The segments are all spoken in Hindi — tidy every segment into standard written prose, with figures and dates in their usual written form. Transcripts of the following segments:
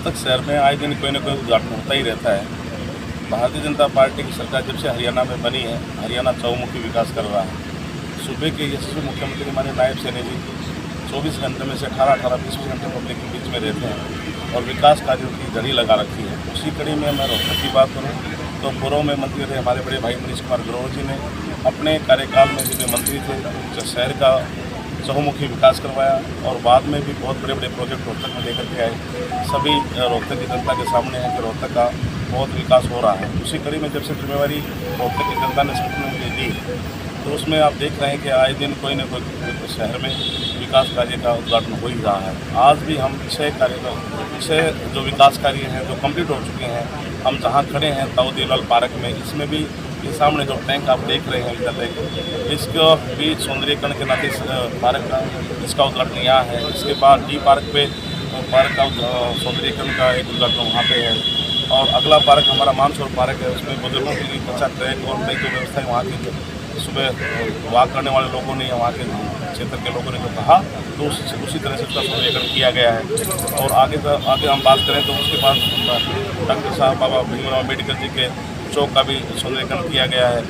रोहतक शहर में आए दिन कोई न कोई उद्घाटन होता ही रहता है। भारतीय जनता पार्टी की सरकार जब से हरियाणा में बनी है, हरियाणा चौमुखी विकास कर रहा है। सूबे के यशस्वी मुख्यमंत्री हमारे नायब सैनी जी 24 घंटे में से 18-20 घंटे पब्लिक के बीच में रहते हैं और विकास कार्यों की जड़ी लगा रखी है। उसी कड़ी में मैं रोहतक की बात करूँ तो पूर्व में मंत्री थे हमारे बड़े भाई मनीष कुमार ग्रोवर जी ने अपने कार्यकाल में जो मंत्री थे जो शहर का चहुमुखी विकास करवाया और बाद में भी बहुत बड़े बड़े प्रोजेक्ट रोहतक में लेकर के आए। सभी रोहतक की जनता के सामने है कि रोहतक का बहुत विकास हो रहा है। उसी कड़ी में जब से जिम्मेवारी रोहतक की जनता ने सपने में दी तो उसमें आप देख रहे हैं कि आए दिन कोई न कोई शहर में विकास कार्य का उद्घाटन हो ही रहा है। आज भी हम 6 जो विकास कार्य हैं जो कंप्लीट हो चुके हैं। हम जहाँ खड़े हैं ताऊदीलाल पार्क में, इसमें भी ये सामने जो टैंक आप देख रहे हैं इधर इसको भी सौंदर्यीकरण के नाते पार्क का इसका उद्घाटन यहाँ है। इसके बाद डी पार्क पे पार्क का सौंदर्यीकरण का एक उद्घाटन वहाँ पे है और अगला पार्क हमारा मानसरोवर पार्क है। उसमें बुजुर्गों के लिए अच्छा ट्रैक और कई जो व्यवस्था है वहाँ की सुबह वॉक करने वाले लोगों ने या वहाँ के क्षेत्र के लोगों ने जो कहा तो उसी तरह से उसका सौंदर्यीकरण किया गया है। और आगे हम बात करें तो उसके बाद डॉक्टर साहब बाबा भीमराव अम्बेडकर जी के चौक का भी सौंदर्यीकरण किया गया है।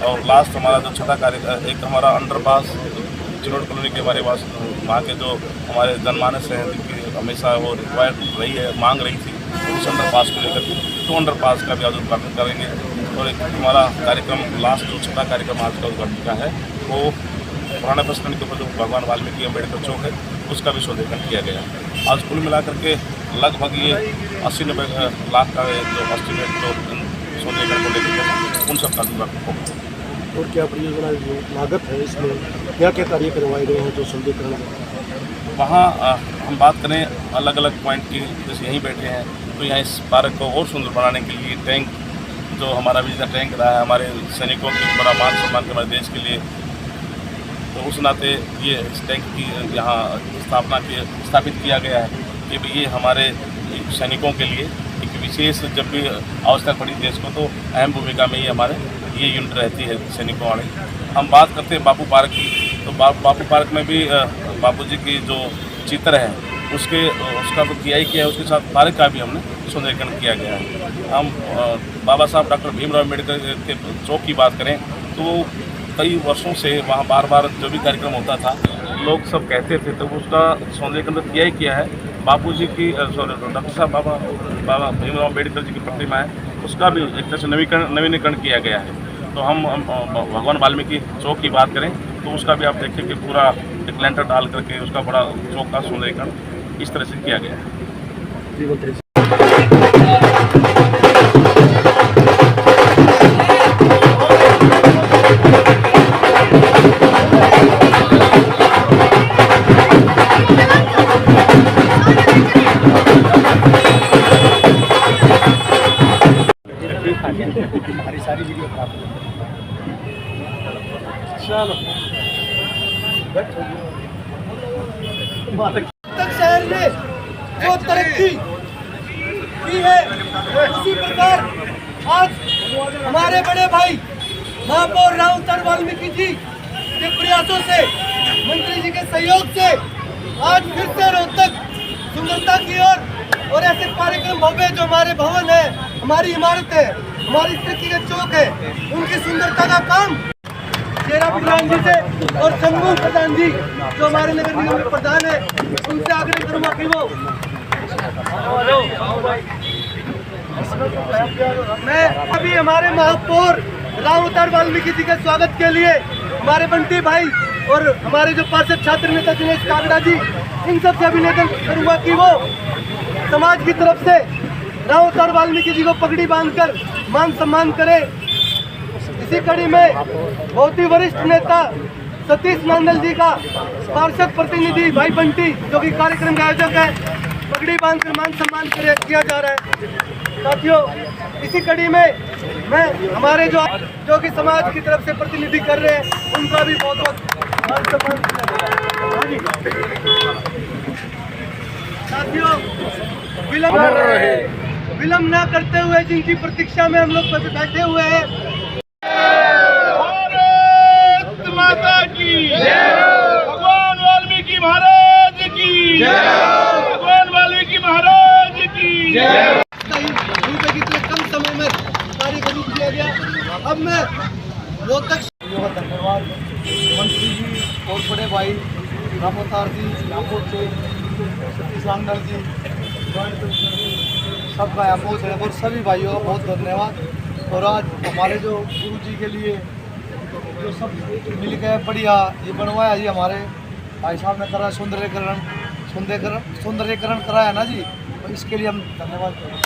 और लास्ट हमारा जो छठा कार्य एक हमारा अंडरपास चिनोड कॉलोनी के हमारे पास वहाँ के जो हमारे जनमानस हैं जिनकी हमेशा वो रिक्वायर्ड रही है, मांग रही थी उस अंडरपास को लेकर तो अंडरपास का भी आज उद्घाटन करेंगे। और एक हमारा कार्यक्रम लास्ट जो छठा कार्यक्रम आज का उद्घाटन का है वो पुराना बस स्टैंड के ऊपर जो भगवान वाल्मीकि अम्बेडकर चौक है उसका भी सौंदर्यीकरण किया गया। आज कुल मिलाकर के लगभग ये 80-90 लाख का जो एस्टिमेट जो सौंदर्यीकरण को लेकर उन सब का उद्घाटन होगा। और क्या परियोजना लागत है इसमें, क्या क्या कार्य करवाए गए हैं जो सौंदर्यीकरण? वहाँ हम बात करें अलग अलग पॉइंट की, जैसे यहीं बैठे हैं तो यहाँ इस पार्क को और सुंदर बनाने के लिए टैंक जो हमारा बिजली का टैंक रहा है हमारे सैनिकों के बड़ा मान सम्मान के हमारे देश के लिए, तो उस नाते ये इस टैंक की यहाँ स्थापित किया गया है कि ये हमारे सैनिकों के लिए एक विशेष जब भी आवश्यकता पड़ी देश को तो अहम भूमिका में ही हमारे ये यूनिट रहती है सैनिकों वाले। हम बात करते हैं बापू पार्क की तो बापू पार्क में भी बापू जी की जो चित्र है उसका तो किया ही किया है, उसके साथ पार्क का भी हमने सौंदर्यीकरण किया गया है। हम बाबा साहब डॉक्टर भीमराव अम्बेडकर के चौक की बात करें तो कई वर्षों से वहाँ बार बार जो भी कार्यक्रम होता था लोग सब कहते थे तो उसका सौंदर्यीकरण तो किया ही किया है। बापू जी की डॉक्टर साहब बाबा भीमराव अम्बेडकर जी की प्रतिमा है उसका भी एक तरह से नवीनीकरण किया गया है। तो हम भगवान वाल्मीकि चौक की बात करें तो उसका भी आप देखें कि पूरा एक लेंटर डाल करके उसका बड़ा चौक का सौंदर्यीकरण इस तरह से किया गया है। हमारी सारी वीडियो प्राप्त चलो शहर में जो तरक्की की है उसी प्रकार आज हमारे बड़े भाई महापौर राव वाल्मीकि जी के प्रयासों से मंत्री जी के सहयोग से आज फिर से रोहतक सुंदरता की ओर और ऐसे कार्यक्रम भव्य जो हमारे भवन है, हमारी इमारत है, हमारी तरक्की के चौक है, उनकी सुंदरता का काम शेरा प्रधान जी से और शंभू प्रधान जी जो हमारे नगर निगम के प्रधान है उनसे आग्रह करूँगा कि वो मैं अभी हमारे महापौर राव वाल्मीकि जी के स्वागत के लिए हमारे बंटी भाई और हमारे जो पार्षद छात्र नेता दिनेश कागड़ा जी इन सबसे अभिनंदन करूँगा कि वो समाज की तरफ से राव वाल्मीकि जी को पगड़ी बांधकर मान सम्मान करे। इसी कड़ी में बहुत ही वरिष्ठ नेता सतीश नांदल जी का पार्षद प्रतिनिधि भाई बंटी जो कि कार्यक्रम का आयोजक है पगड़ी बांधकर मान सम्मान किया जा रहा है। साथियों इसी कड़ी में मैं हमारे जो कि समाज की तरफ से प्रतिनिधि कर रहे हैं उनका भी बहुत बहुत मान सम्मान किया। साथियों विलम्ब न करते हुए जिनकी प्रतीक्षा में हम लोग बैठे हुए हैं, भारत माता की भगवान वाल्मीकि महाराज की भगवान वाल्मीकि महाराज की में रोहतक धन्यवाद मंत्री जी और बड़े भाई रामोतार जी, याकूब जी, सतीश आंगल जी, सबका यहाँ पहुँच है और सभी भाइयों का बहुत धन्यवाद। और आज हमारे जो गुरु जी के लिए जो सब मिल के बढ़िया ये बनवाया जी, हमारे भाई साहब ने करा, सौंदर्यकरण कराया ना जी, तो इसके लिए हम धन्यवाद करते हैं।